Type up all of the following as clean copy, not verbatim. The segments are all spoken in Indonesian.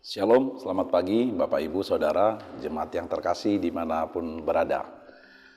Shalom, selamat pagi Bapak Ibu Saudara, jemaat yang terkasih dimanapun berada.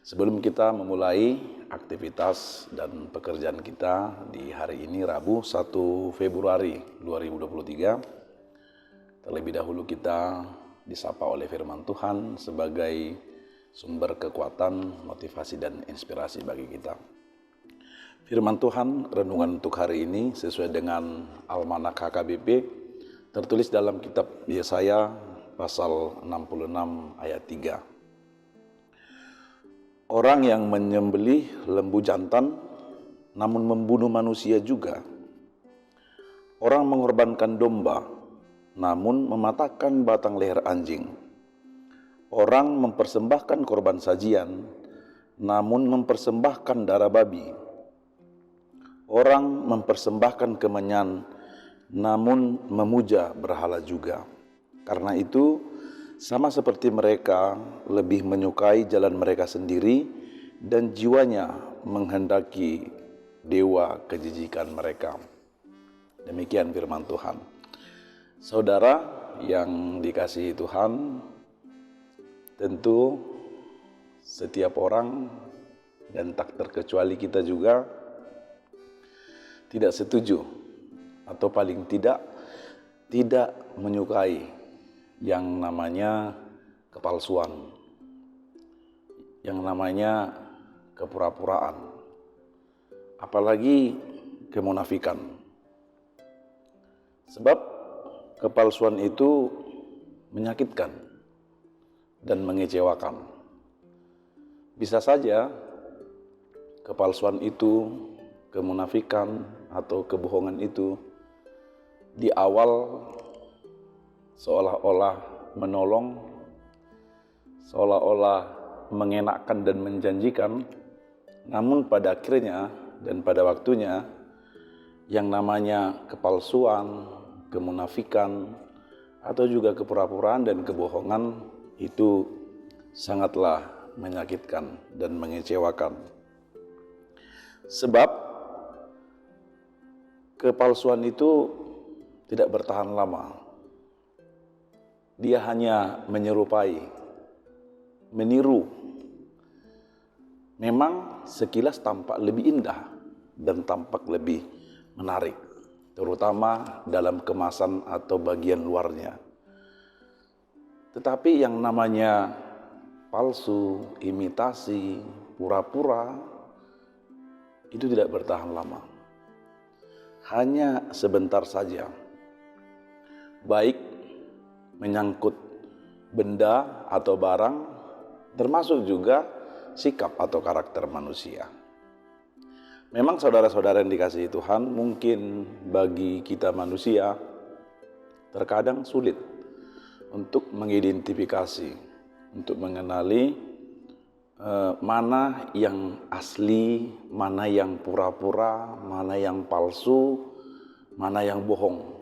Sebelum kita memulai aktivitas dan pekerjaan kita di hari ini Rabu 1 Februari 2023, terlebih dahulu kita disapa oleh firman Tuhan sebagai sumber kekuatan, motivasi dan inspirasi bagi kita. Firman Tuhan, renungan untuk hari ini sesuai dengan Almanak HKBP, tertulis dalam kitab Yesaya pasal 66 ayat 3. Orang yang menyembelih lembu jantan namun membunuh manusia juga. Orang mengorbankan domba namun mematahkan batang leher anjing. Orang mempersembahkan korban sajian namun mempersembahkan darah babi. Orang mempersembahkan kemenyan namun memuja berhala juga. Karena itu, sama seperti mereka lebih menyukai jalan mereka sendiri dan jiwanya menghendaki dewa kejijikan mereka. Demikian firman Tuhan. Saudara yang dikasihi Tuhan, tentu setiap orang dan tak terkecuali kita juga tidak setuju atau paling tidak menyukai yang namanya kepalsuan, yang namanya kepura-puraan, apalagi kemunafikan. Sebab kepalsuan itu menyakitkan dan mengecewakan. Bisa saja kepalsuan itu, kemunafikan atau kebohongan itu di awal seolah-olah menolong, seolah-olah mengenakkan dan menjanjikan, namun pada akhirnya dan pada waktunya yang namanya kepalsuan, kemunafikan, atau juga kepura-puraan dan kebohongan itu sangatlah menyakitkan dan mengecewakan. Sebab kepalsuan itu tidak bertahan lama. Dia hanya menyerupai, meniru. Memang sekilas tampak lebih indah dan tampak lebih menarik, terutama dalam kemasan atau bagian luarnya. Tetapi yang namanya palsu, imitasi, pura-pura, itu tidak bertahan lama. Hanya sebentar saja. Baik menyangkut benda atau barang, termasuk juga sikap atau karakter manusia. Memang saudara-saudara yang dikasihi Tuhan, mungkin bagi kita manusia terkadang sulit untuk mengidentifikasi, untuk mengenali mana yang asli, mana yang pura-pura, mana yang palsu, mana yang bohong.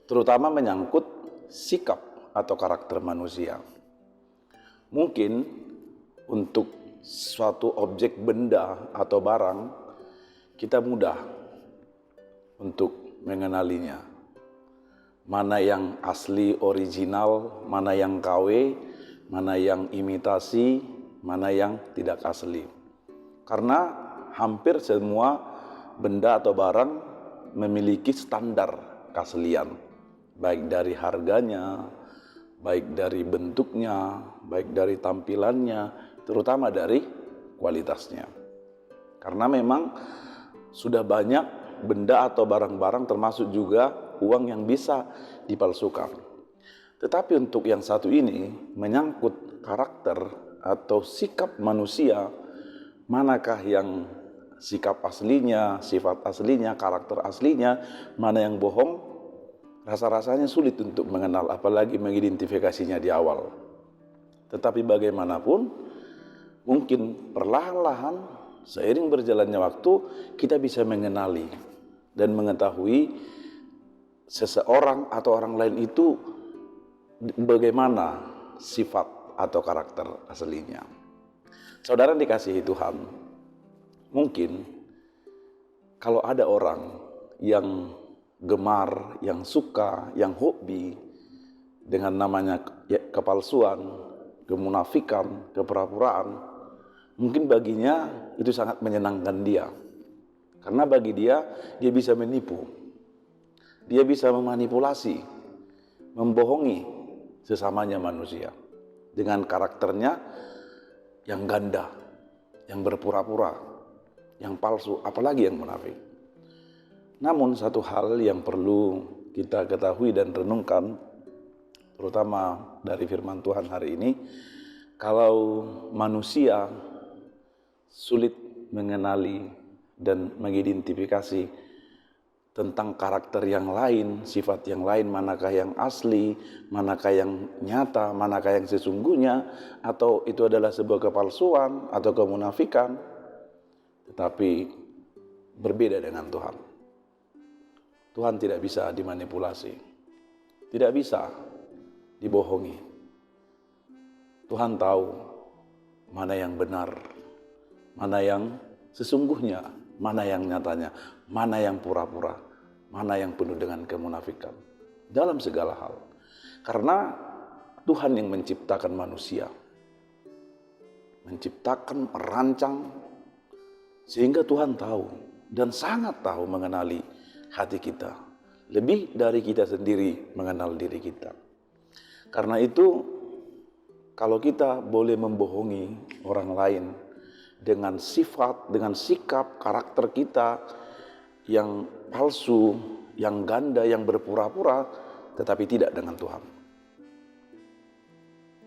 Terutama menyangkut sikap atau karakter manusia. Mungkin untuk suatu objek benda atau barang, kita mudah untuk mengenalinya. Mana yang asli original, mana yang KW, mana yang imitasi, mana yang tidak asli. Karena hampir semua benda atau barang memiliki standar keaslian, baik dari harganya, baik dari bentuknya, baik dari tampilannya, terutama dari kualitasnya. Karena memang sudah banyak benda atau barang-barang termasuk juga uang yang bisa dipalsukan. Tetapi untuk yang satu ini menyangkut karakter atau sikap manusia, manakah yang sikap aslinya, sifat aslinya, karakter aslinya, mana yang bohong, rasa-rasanya sulit untuk mengenal, apalagi mengidentifikasinya di awal. Tetapi bagaimanapun, mungkin perlahan-lahan, seiring berjalannya waktu, kita bisa mengenali dan mengetahui seseorang atau orang lain itu bagaimana sifat atau karakter aslinya. Saudara dikasihi Tuhan, mungkin kalau ada orang yang gemar, yang suka, yang hobi dengan namanya kepalsuan, kemunafikan, kepura-puraan, mungkin baginya itu sangat menyenangkan dia. Karena bagi dia bisa menipu, dia bisa memanipulasi, membohongi sesamanya manusia dengan karakternya yang ganda, yang berpura-pura, yang palsu, apalagi yang munafik. Namun satu hal yang perlu kita ketahui dan renungkan, terutama dari firman Tuhan hari ini, kalau manusia sulit mengenali dan mengidentifikasi tentang karakter yang lain, sifat yang lain, manakah yang asli, manakah yang nyata, manakah yang sesungguhnya, atau itu adalah sebuah kepalsuan atau kemunafikan, tetapi berbeda dengan Tuhan. Tuhan tidak bisa dimanipulasi, tidak bisa dibohongi. Tuhan tahu mana yang benar, mana yang sesungguhnya, mana yang nyatanya, mana yang pura-pura, mana yang penuh dengan kemunafikan, dalam segala hal. Karena Tuhan yang menciptakan manusia, menciptakan, merancang, sehingga Tuhan tahu dan sangat tahu mengenali hati kita, lebih dari kita sendiri mengenal diri kita. Karena itu, kalau kita boleh membohongi orang lain dengan sifat, dengan sikap, karakter kita yang palsu, yang ganda, yang berpura-pura, tetapi tidak dengan Tuhan.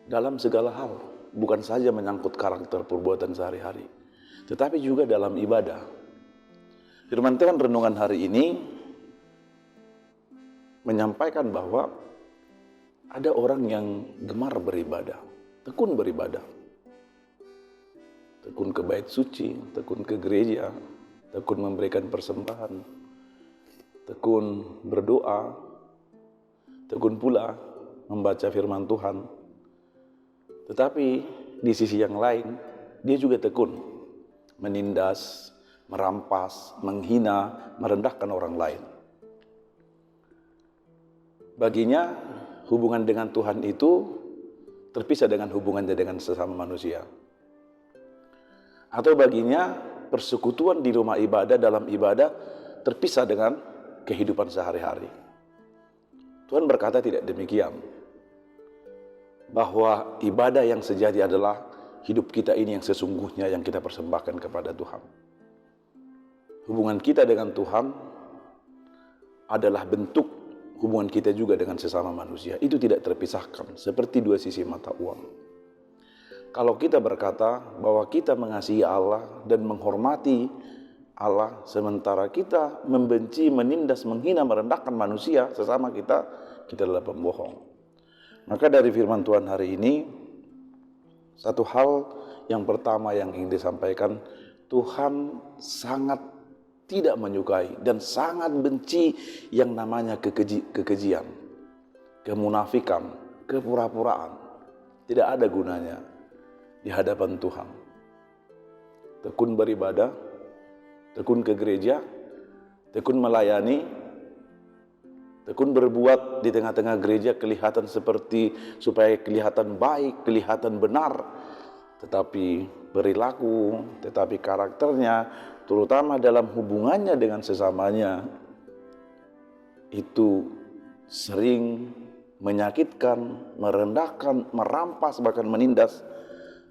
Dalam segala hal, bukan saja menyangkut karakter perbuatan sehari-hari, tetapi juga dalam ibadah. Firman Tuhan renungan hari ini menyampaikan bahwa ada orang yang gemar beribadah, tekun beribadah, tekun ke bait suci, tekun ke gereja, tekun memberikan persembahan, tekun berdoa, tekun pula membaca firman Tuhan. Tetapi di sisi yang lain, dia juga tekun menindas, merampas, menghina, merendahkan orang lain. Baginya, hubungan dengan Tuhan itu terpisah dengan hubungannya dengan sesama manusia. Atau baginya, persekutuan di rumah ibadah, dalam ibadah, terpisah dengan kehidupan sehari-hari. Tuhan berkata tidak demikian, bahwa ibadah yang sejati adalah hidup kita ini yang sesungguhnya yang kita persembahkan kepada Tuhan. Hubungan kita dengan Tuhan adalah bentuk hubungan kita juga dengan sesama manusia. Itu tidak terpisahkan, seperti dua sisi mata uang. Kalau kita berkata bahwa kita mengasihi Allah dan menghormati Allah, sementara kita membenci, menindas, menghina, merendahkan manusia sesama kita, kita adalah pembohong. Maka dari firman Tuhan hari ini, satu hal yang pertama yang ingin disampaikan, Tuhan sangat tidak menyukai dan sangat benci yang namanya kekejian, kemunafikan, kepura-puraan. Tidak ada gunanya di hadapan Tuhan. Tekun beribadah, tekun ke gereja, tekun melayani, tekun berbuat di tengah-tengah gereja kelihatan seperti supaya kelihatan baik, kelihatan benar, tetapi perilaku, tetapi karakternya, terutama dalam hubungannya dengan sesamanya, itu sering menyakitkan, merendahkan, merampas, bahkan menindas.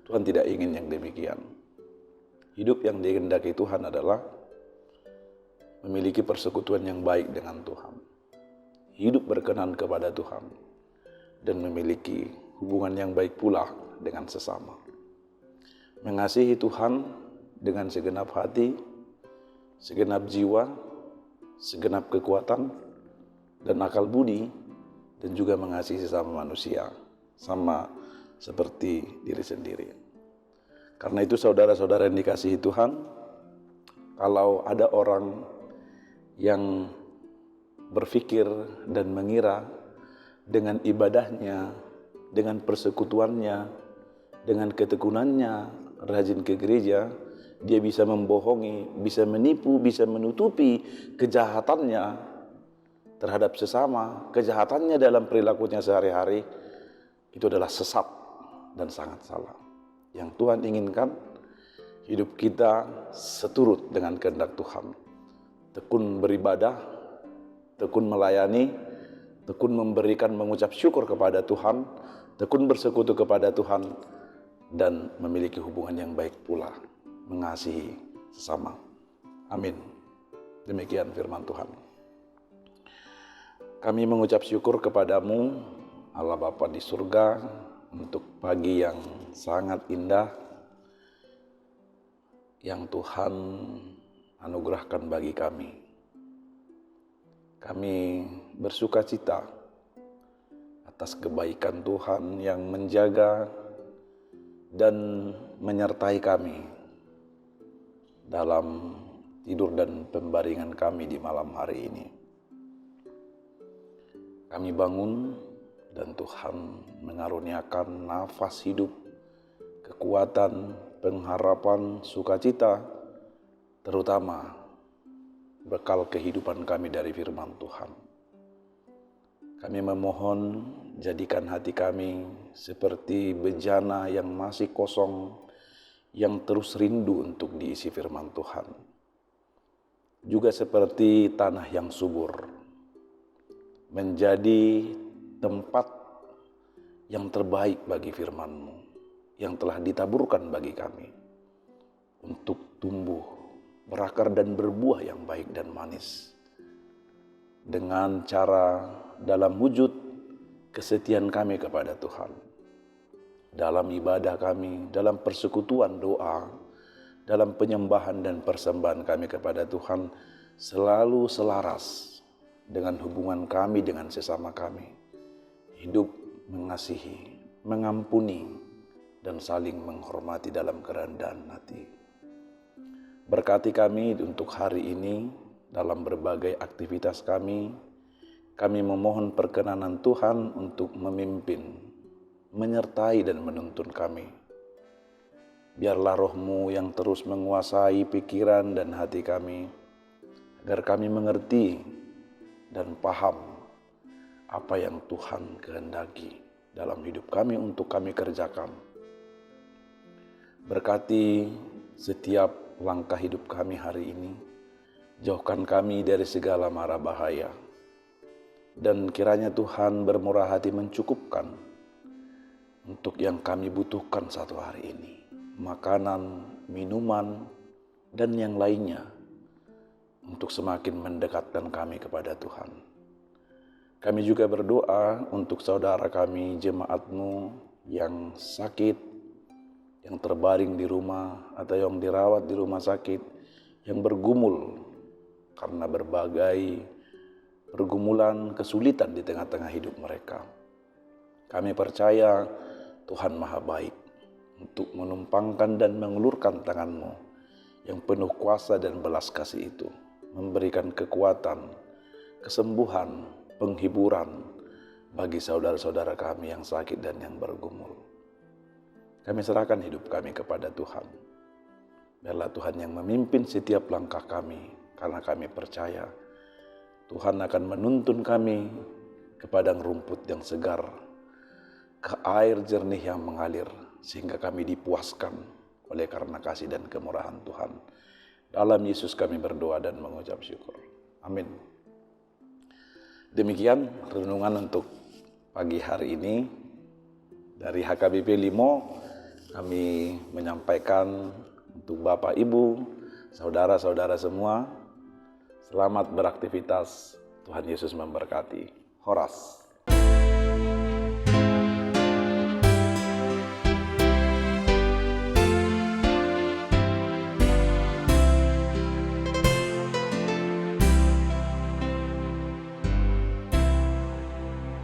Tuhan tidak ingin yang demikian. Hidup yang dikehendaki Tuhan adalah memiliki persekutuan yang baik dengan Tuhan, hidup berkenan kepada Tuhan, dan memiliki hubungan yang baik pula dengan sesama. Mengasihi Tuhan dengan segenap hati, segenap jiwa, segenap kekuatan, dan akal budi, dan juga mengasihi sesama manusia, sama seperti diri sendiri. Karena itu saudara-saudara yang dikasihi Tuhan, kalau ada orang yang berpikir dan mengira dengan ibadahnya, dengan persekutuannya, dengan ketekunannya, rajin ke gereja, dia bisa membohongi, bisa menipu, bisa menutupi kejahatannya, terhadap sesama, kejahatannya dalam perilakunya sehari-hari, itu adalah sesat dan sangat salah. Yang Tuhan inginkan, hidup kita seturut dengan kehendak Tuhan. Tekun beribadah, tekun melayani, tekun memberikan mengucap syukur kepada Tuhan, tekun bersekutu kepada Tuhan, dan memiliki hubungan yang baik pula, mengasihi sesama. Amin. Demikian firman Tuhan. Kami mengucap syukur kepadamu, Allah Bapa di surga, untuk pagi yang sangat indah yang Tuhan anugerahkan bagi kami. Kami bersuka cita atas kebaikan Tuhan yang menjaga dan menyertai kami dalam tidur dan pembaringan kami di malam hari ini. Kami bangun dan Tuhan mengaruniakan nafas hidup, kekuatan, pengharapan, sukacita, terutama bekal kehidupan kami dari firman Tuhan. Kami memohon, jadikan hati kami seperti bejana yang masih kosong, yang terus rindu untuk diisi firman Tuhan. Juga seperti tanah yang subur, menjadi tempat yang terbaik bagi firman-Mu, yang telah ditaburkan bagi kami, untuk tumbuh, berakar dan berbuah yang baik dan manis. Dengan cara dalam wujud kesetiaan kami kepada Tuhan, dalam ibadah kami, dalam persekutuan doa, dalam penyembahan dan persembahan kami kepada Tuhan, selalu selaras dengan hubungan kami dengan sesama kami. Hidup mengasihi, mengampuni, dan saling menghormati dalam kerendahan hati. Berkati kami untuk hari ini dalam berbagai aktivitas kami. Kami memohon perkenanan Tuhan untuk memimpin, menyertai dan menuntun kami. Biarlah Roh-Mu yang terus menguasai pikiran dan hati kami, agar kami mengerti dan paham apa yang Tuhan kehendaki dalam hidup kami untuk kami kerjakan. Berkati setiap langkah hidup kami hari ini, jauhkan kami dari segala mara bahaya, dan kiranya Tuhan bermurah hati mencukupkan untuk yang kami butuhkan satu hari ini, makanan, minuman, dan yang lainnya, untuk semakin mendekatkan kami kepada Tuhan. Kami juga berdoa untuk saudara kami, jemaat-Mu yang sakit, yang terbaring di rumah atau yang dirawat di rumah sakit, yang bergumul karena berbagai pergumulan kesulitan di tengah-tengah hidup mereka. Kami percaya Tuhan Maha Baik untuk menumpangkan dan mengulurkan tangan-Mu yang penuh kuasa dan belas kasih itu, memberikan kekuatan, kesembuhan, penghiburan bagi saudara-saudara kami yang sakit dan yang bergumul. Kami serahkan hidup kami kepada Tuhan. Biarlah Tuhan yang memimpin setiap langkah kami, karena kami percaya Tuhan akan menuntun kami ke padang rumput yang segar, ke air jernih yang mengalir, sehingga kami dipuaskan oleh karena kasih dan kemurahan Tuhan. Dalam Yesus kami berdoa dan mengucap syukur. Amin. Demikian renungan untuk pagi hari ini. Dari HKBP Limo, kami menyampaikan untuk Bapak, Ibu, saudara-saudara semua, selamat beraktivitas. Tuhan Yesus memberkati. Horas.